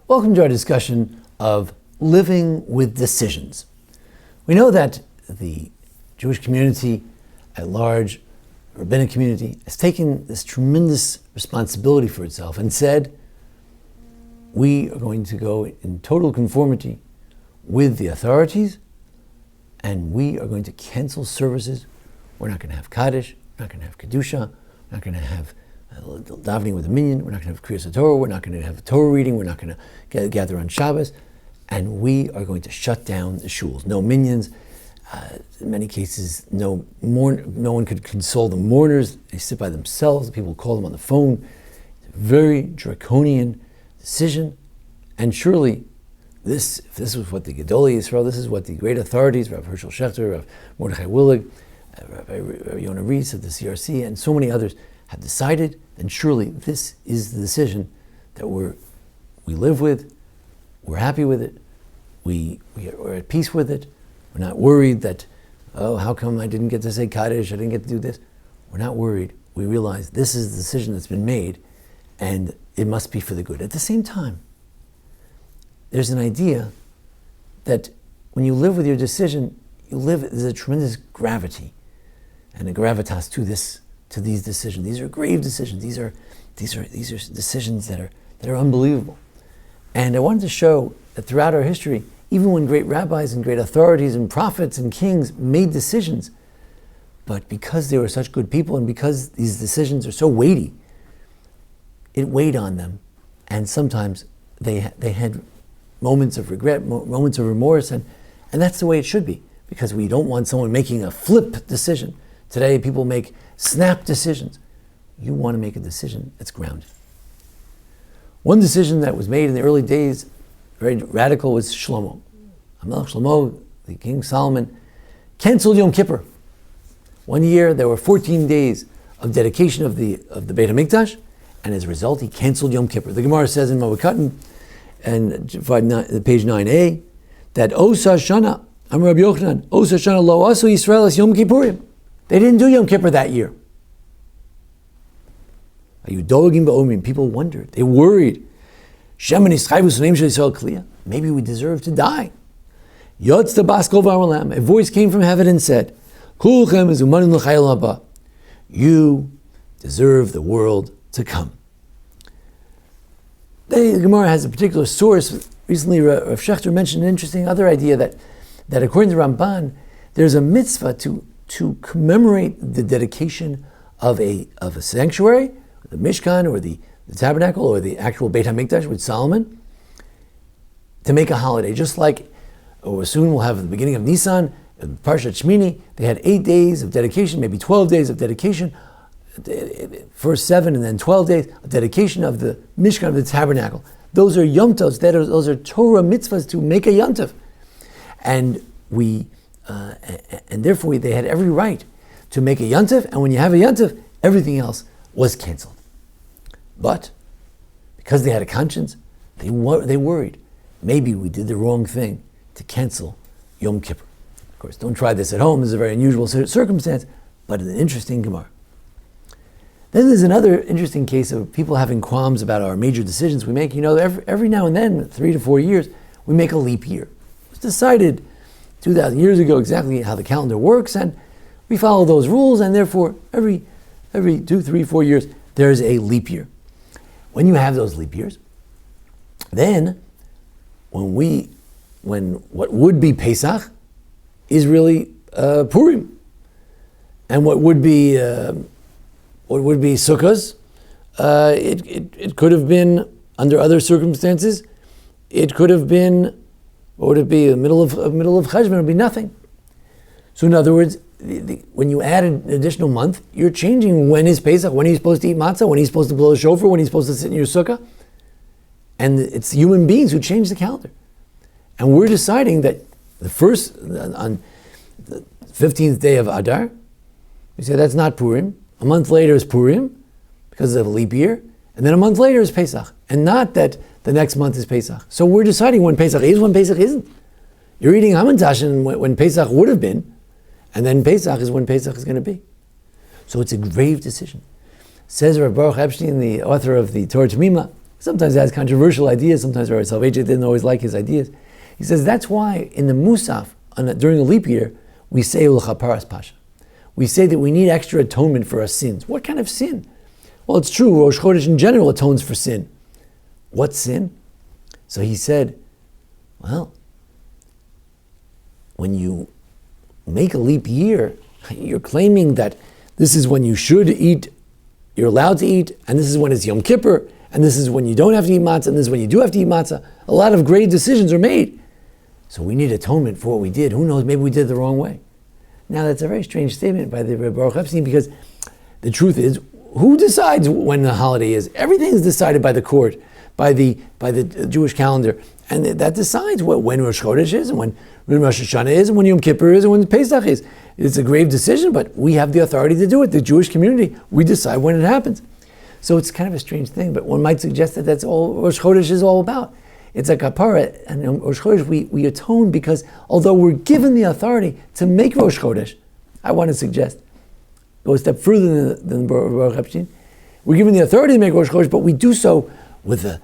Welcome to our discussion of living with decisions. We know that the Jewish community at large, the rabbinic community, has taken this tremendous responsibility for itself and said, we are going to go in total conformity with the authorities, and we are going to cancel services. We're not going to have Kaddish, we're not going to have Kedusha, we're not going to have davening with a minyan, we're not going to have Kriyas Torah, we're not going to have Torah reading, we're not going to gather on Shabbos, and we are going to shut down the shuls. No minyans. In many cases, no one could console the mourners. They sit by themselves. People call them on the phone. It's a very draconian decision, and surely if this was what the Gedolei Yisrael, this is what the great authorities, Rav Hershel Schachter, Rav Mordechai Willig, Rabbi Yonah Rees of the CRC, and so many others have decided, then surely this is the decision that we live with, we're happy with it, we're at peace with it, we're not worried that, how come I didn't get to say Kaddish, I didn't get to do this. We're not worried. We realize this is the decision that's been made, and it must be for the good. At the same time, there's an idea that when you live with your decision, there's a tremendous gravity and a gravitas to these decisions. These are grave decisions. These are decisions that are unbelievable. And I wanted to show that throughout our history, even when great rabbis and great authorities and prophets and kings made decisions, but because they were such good people and because these decisions are so weighty, it weighed on them. And sometimes they had moments of regret, moments of remorse, and that's the way it should be, because we don't want someone making a flip decision. Today, people make snap decisions. You want to make a decision that's grounded. One decision that was made in the early days, very radical, was Shlomo. Hamelech Shlomo, the King Solomon, canceled Yom Kippur. One year, there were 14 days of dedication of the Beit HaMikdash, and as a result, he canceled Yom Kippur. The Gemara says in Mavakatan, and page 9a, that Osa Shana, Amar Rabbi Yochanan, Osa Shana lo asu Yisrael es Yom Kippurim. They didn't do Yom Kippur that year. People wondered, they worried. Maybe we deserve to die. A voice came from heaven and said, you deserve the world to come. The Gemara has a particular source. Recently, Rav Schachter mentioned an interesting other idea that according to Ramban, there's a mitzvah to commemorate the dedication of a sanctuary, the Mishkan or the tabernacle or the actual Beit HaMikdash with Solomon, to make a holiday. Just like, soon we'll have the beginning of Nisan, Parshat Shmini, they had 8 days of dedication, maybe 12 days of dedication, first 7 and then 12 days of dedication of the Mishkan, of the tabernacle. Those are Yom Tovs, those are Torah mitzvahs to make a Yom Tov. And therefore they had every right to make a Yom Tov, and when you have a Yom Tov, everything else was canceled. But because they had a conscience, they worried, maybe we did the wrong thing to cancel Yom Kippur. Of course, don't try this at home. This is a very unusual circumstance, but an interesting Gemara. Then there's another interesting case of people having qualms about our major decisions we make. Every now and then, 3 to 4 years, we make a leap year. It was decided 2,000 years ago exactly how the calendar works, and we follow those rules, and therefore every 2, 3, 4 years, there's a leap year. When you have those leap years, then when what would be Pesach is really Purim, and what would be Sukkot, it could have been under other circumstances. It could have been, what would it be? The middle of Cheshvan would be nothing. So in other words, when you add an additional month, you're changing when is Pesach, when are you supposed to eat matzah, when are you supposed to blow a shofar, when are you supposed to sit in your sukkah. And it's human beings who change the calendar. And we're deciding that on the 15th day of Adar, we say that's not Purim. A month later is Purim, because of a leap year. And then a month later is Pesach. And not that the next month is Pesach. So we're deciding when Pesach is, when Pesach isn't. You're eating Hamantash when Pesach would have been, and then Pesach is when Pesach is going to be. So it's a grave decision. Says Rabbi Baruch Epstein, the author of the Torah Tamima, Sometimes he has controversial ideas. Sometimes Rabbi Soloveitchik didn't always like his ideas. He says that's why in the Musaf, during a leap year, we say L'chaparas Pasha. We say that we need extra atonement for our sins. What kind of sin? Well, it's true, Rosh Chodesh in general atones for sin. What sin? So he said, well, when you make a leap year, you're claiming that this is when you should eat, you're allowed to eat, and this is when it's Yom Kippur, and this is when you don't have to eat matzah, and this is when you do have to eat matzah. A lot of grave decisions are made. So we need atonement for what we did. Who knows, maybe we did it the wrong way. Now that's a very strange statement by the Rebbe Baruch Epstein, because the truth is, who decides when the holiday is? Everything is decided by the court, by the Jewish calendar, and that decides when Rosh Chodesh is, and when Rosh Hashanah is, and when Yom Kippur is, and when Pesach is. It's a grave decision, but we have the authority to do it. The Jewish community, we decide when it happens. So it's kind of a strange thing, but one might suggest that that's all Rosh Chodesh is all about. It's a kapara, and in Rosh Chodesh we atone because although we're given the authority to make Rosh Chodesh, I want to suggest, go a step further than Baruch Epstein, we're given the authority to make Rosh Chodesh, but we do so with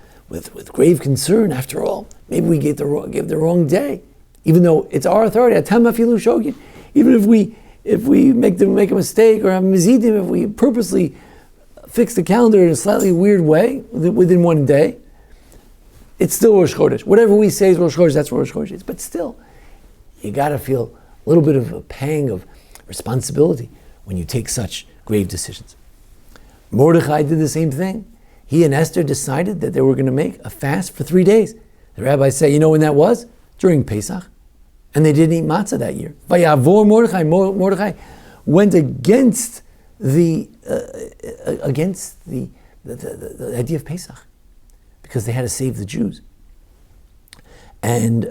grave concern. After all, maybe we give the wrong day, even though it's our authority. Atam afilu shogin. Even if we make a mistake or have mizidim, if we purposely fix the calendar in a slightly weird way within one day, it's still Rosh Chodesh. Whatever we say is Rosh Chodesh, that's what Rosh Chodesh is. But still, you got to feel a little bit of a pang of responsibility when you take such grave decisions. Mordechai did the same thing. He and Esther decided that they were going to make a fast for 3 days. The rabbis say, you know when that was? During Pesach. And they didn't eat matzah that year. Vayavor Mordechai. Mordechai went against the idea of Pesach, because they had to save the Jews. And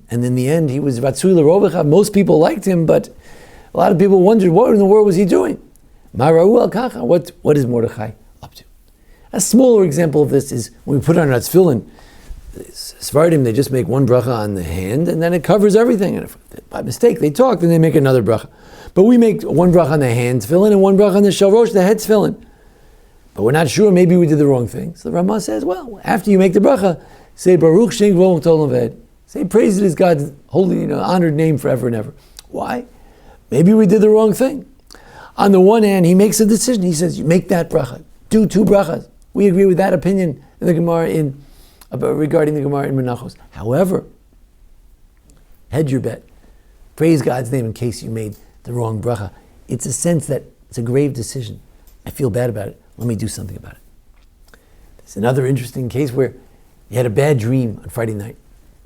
in the end, he was Ratzui L'Rovecha. Most people liked him, but a lot of people wondered, what in the world was he doing? Mara'u al-Kacha. What is Mordechai up to? A smaller example of this is when we put on our tefillin. Sephardim, they just make one bracha on the hand, and then it covers everything. And if by mistake they talk, then they make another bracha. But we make one bracha on the hand tefillin and one bracha on the shalrosh, the head tefillin. But we're not sure, maybe we did the wrong thing. So the Ramah says, well, after you make the bracha, say Baruch Shem Kvo Tol Aved. Say praise it is God's holy, honored name forever and ever. Why? Maybe we did the wrong thing. On the one hand, he makes a decision. He says, you make that bracha. Do 2 brachas. We agree with that opinion in the Gemara regarding the Gemara in Menachos. However, hedge your bet. Praise God's name in case you made the wrong bracha. It's a sense that it's a grave decision. I feel bad about it. Let me do something about it. There's another interesting case where you had a bad dream on Friday night.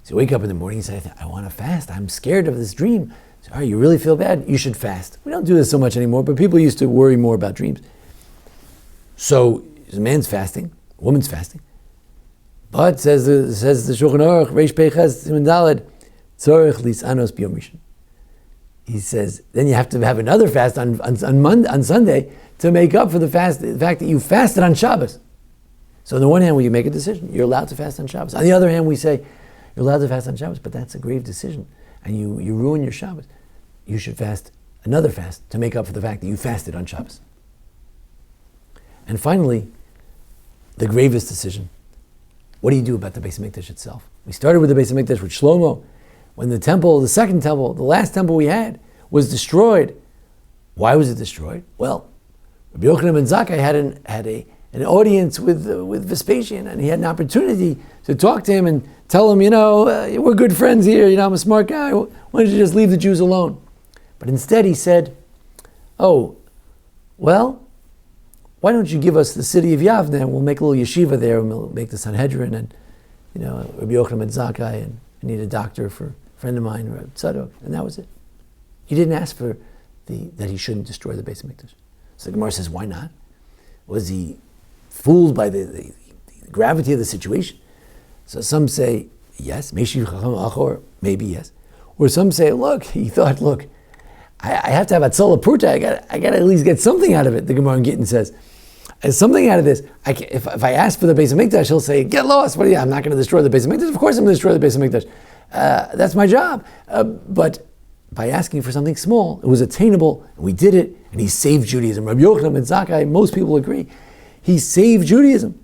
So you wake up in the morning and say, I want to fast. I'm scared of this dream. So, all right, you really feel bad? You should fast. We don't do this so much anymore, but people used to worry more about dreams. So a man's fasting, a woman's fasting. But says the Shulchan Aruch, Reish Peiches Siman Daled, Tzorich Lisanos B'Yom Rishon. He says, then you have to have another fast on Sunday to make up for the fact that you fasted on Shabbos. So on the one hand, when you make a decision, you're allowed to fast on Shabbos. On the other hand, we say, you're allowed to fast on Shabbos, but that's a grave decision, and you ruin your Shabbos. You should fast another fast to make up for the fact that you fasted on Shabbos. And finally, the gravest decision. What do you do about the Beis Hamikdash itself? We started with the Beis Hamikdash with Shlomo. When the temple, the second temple, the last temple we had, was destroyed. Why was it destroyed? Well, Rabbi Yochanan ben Zakkai had an audience with Vespasian, and he had an opportunity to talk to him and tell him, we're good friends here, I'm a smart guy, why don't you just leave the Jews alone? But instead he said, why don't you give us the city of Yavne, and we'll make a little yeshiva there, and we'll make the Sanhedrin, and Rabbi Yochanan ben Zakkai, and I need a doctor for a friend of mine, Rabbi Tzadok, and that was it. He didn't ask for that he shouldn't destroy the Beis Hamikdash. So the Gemara says, why not? Was he fooled by the gravity of the situation? So some say, yes, maybe yes. Or some say, he thought, I have to have Atzola Purta, I got to at least get something out of it, the Gemara in Gittin says. As something out of this, if I ask for the Beis Hamikdash, he'll say, get lost. I'm not going to destroy the Beis Hamikdash. Of course I'm going to destroy the Beis Hamikdash. That's my job. But by asking for something small, it was attainable, and we did it, and he saved Judaism. Rabbi Yochanan ben Zakkai, most people agree, he saved Judaism.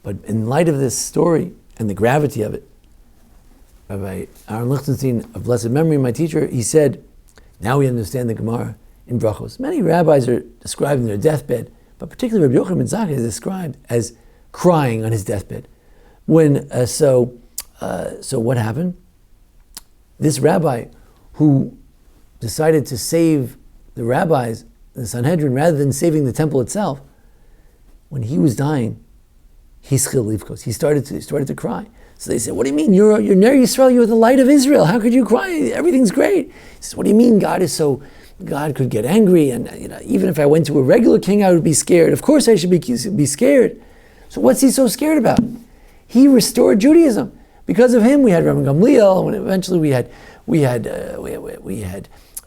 But in light of this story and the gravity of it, Rabbi Aaron Lichtenstein of blessed memory, my teacher, he said, now we understand the Gemara in Brachos. Many rabbis are described in their deathbed, but particularly Rabbi Yochanan ben Zakkai is described as crying on his deathbed. So what happened? This rabbi who decided to save the rabbis, the Sanhedrin, rather than saving the temple itself, when he was dying, he started to cry. So they said, what do you mean? You're Ner Yisrael, you're the light of Israel. How could you cry? Everything's great. He says, what do you mean God could get angry, and even if I went to a regular king, I would be scared. Of course I should be scared. So what's he so scared about? He restored Judaism. Because of him, we had Rabbi Gamliel, and eventually we had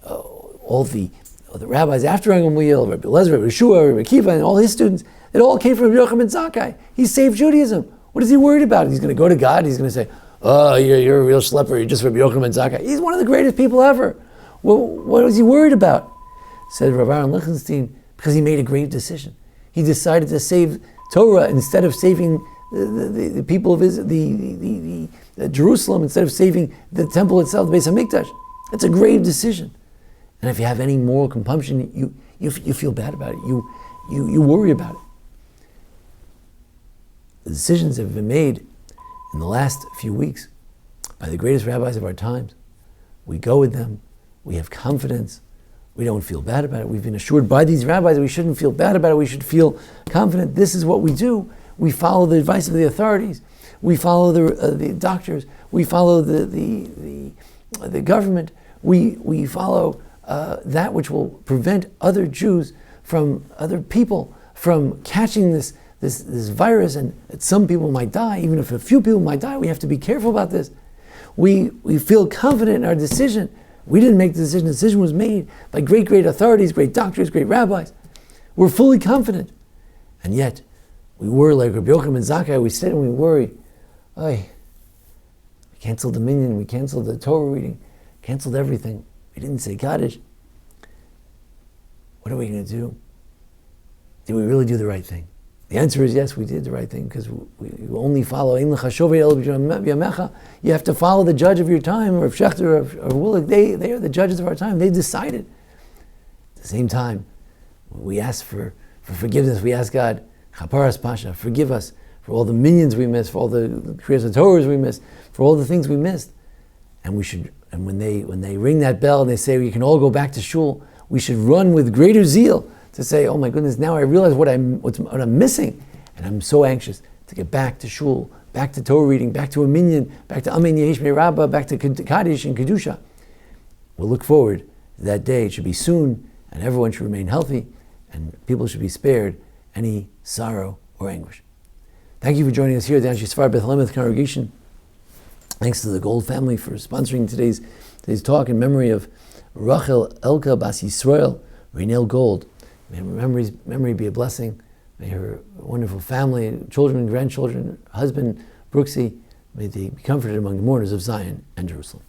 all the rabbis after Rabbi Gamliel, Rabbi Elazar, Rabbi Yeshua, Rabbi Akiva, and all his students. It all came from Rabbi Yochanan ben Zakkai. He saved Judaism. What is he worried about? He's going to go to God. He's going to say, "Oh, you're a real schlepper. You're just Rabbi Yochanan ben Zakkai." He's one of the greatest people ever. What was he worried about? Said Rabbi Aaron Lichtenstein, because he made a grave decision. He decided to save Torah instead of saving the people of Israel, the Jerusalem, instead of saving the temple itself, the Beis Hamikdash. It's a grave decision. And if you have any moral compunction, you feel bad about it. You worry about it. The decisions that have been made in the last few weeks by the greatest rabbis of our times, we go with them, we have confidence, we don't feel bad about it. We've been assured by these rabbis that we shouldn't feel bad about it, we should feel confident. This is what we do. We follow the advice of the authorities. We follow the doctors. We follow the government. We follow that which will prevent other Jews from other people from catching this virus, and some people might die. Even if a few people might die, we have to be careful about this. We feel confident in our decision. We didn't make the decision. The decision was made by great authorities, great doctors, great rabbis. We're fully confident. And yet, we worry like Rabbi Yochanan ben Zakkai. We sit and we worry. We canceled the minyan. We canceled the Torah reading. Canceled everything. We didn't say Kaddish. What are we going to do? Did we really do the right thing? The answer is yes, we did the right thing, because we only follow. You have to follow the judge of your time, or Shechter, or Willig. They are the judges of our time. They decided. At the same time, we ask for forgiveness. We ask God, Chaparas Pasha, forgive us for all the minions we missed, for all the Kriyas Torahs we missed, for all the things we missed. And we should. And when they ring that bell and they say we can all go back to shul, we should run with greater zeal to say, oh my goodness, now I realize what I'm missing. And I'm so anxious to get back to shul, back to Torah reading, back to a minyan, back to Amen Yehish Rabbah, back to Kaddish and Kedusha. We'll look forward to that day. It should be soon, and everyone should remain healthy, and people should be spared any sorrow or anguish. Thank you for joining us here at the Anshe Sfar Beth Lemeth congregation. Thanks to the Gold family for sponsoring today's talk in memory of Rachel Elka Bas Yisrael, Raenell Gold. May her memory be a blessing. May her wonderful family, children, grandchildren, husband, Brooksy, may they be comforted among the mourners of Zion and Jerusalem.